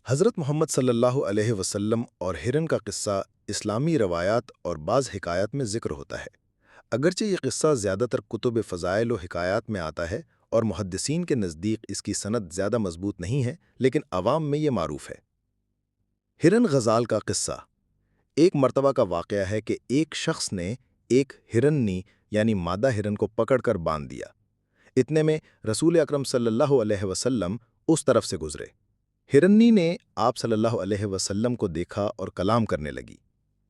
حضرت محمد صلی اللہ علیہ وسلم اور ہرن کا قصہ اسلامی روایات اور بعض حکایات میں ذکر ہوتا ہے۔ اگرچہ یہ قصہ زیادہ تر کتب فضائل و حکایات میں آتا ہے اور محدثین کے نزدیک اس کی سند زیادہ مضبوط نہیں ہے، لیکن عوام میں یہ معروف ہے۔ ہرن غزال کا قصہ ایک مرتبہ کا واقعہ ہے کہ ایک شخص نے ایک ہرنی یعنی مادہ ہرن کو پکڑ کر باندھ دیا۔ اتنے میں رسول اکرم صلی اللہ علیہ وسلم اس طرف سے گزرے۔ ہرنی نے آپ صلی اللہ علیہ وسلم کو دیکھا اور کلام کرنے لگی،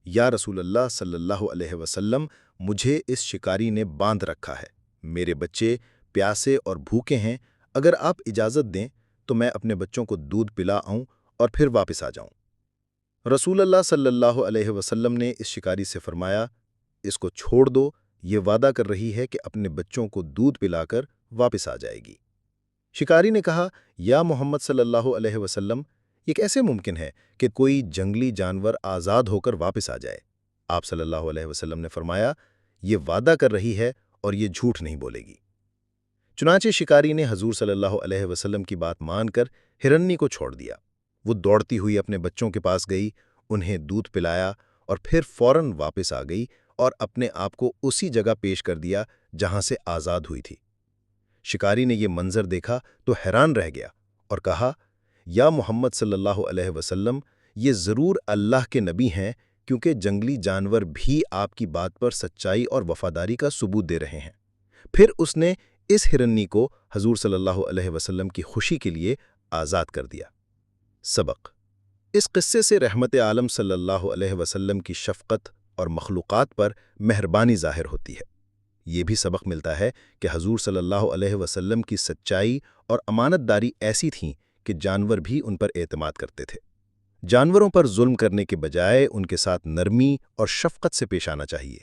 یا رسول اللہ صلی اللہ علیہ وسلم، مجھے اس شکاری نے باندھ رکھا ہے، میرے بچے پیاسے اور بھوکے ہیں، اگر آپ اجازت دیں تو میں اپنے بچوں کو دودھ پلا آؤں اور پھر واپس آ جاؤں۔ رسول اللہ صلی اللہ علیہ وسلم نے اس شکاری سے فرمایا، اس کو چھوڑ دو، یہ وعدہ کر رہی ہے کہ اپنے بچوں کو دودھ پلا کر واپس آ جائے گی۔ شکاری نے کہا، یا محمد صلی اللہ علیہ وسلم، یہ کیسے ممکن ہے کہ کوئی جنگلی جانور آزاد ہو کر واپس آ جائے؟ آپ صلی اللہ علیہ وسلم نے فرمایا، یہ وعدہ کر رہی ہے اور یہ جھوٹ نہیں بولے گی۔ چنانچہ شکاری نے حضور صلی اللہ علیہ وسلم کی بات مان کر ہرنی کو چھوڑ دیا۔ وہ دوڑتی ہوئی اپنے بچوں کے پاس گئی، انہیں دودھ پلایا اور پھر فوراً واپس آ گئی اور اپنے آپ کو اسی جگہ پیش کر دیا جہاں سے آزاد ہوئی تھی۔ شکاری نے یہ منظر دیکھا تو حیران رہ گیا اور کہا، یا محمد صلی اللہ علیہ وسلم، یہ ضرور اللہ کے نبی ہیں، کیونکہ جنگلی جانور بھی آپ کی بات پر سچائی اور وفاداری کا ثبوت دے رہے ہیں۔ پھر اس نے اس ہرنی کو حضور صلی اللہ علیہ وسلم کی خوشی کے لیے آزاد کر دیا۔ سبق: اس قصے سے رحمت عالم صلی اللہ علیہ وسلم کی شفقت اور مخلوقات پر مہربانی ظاہر ہوتی ہے۔ یہ بھی سبق ملتا ہے کہ حضور صلی اللہ علیہ وسلم کی سچائی اور امانت داری ایسی تھیں کہ جانور بھی ان پر اعتماد کرتے تھے۔ جانوروں پر ظلم کرنے کے بجائے ان کے ساتھ نرمی اور شفقت سے پیش آنا چاہیے۔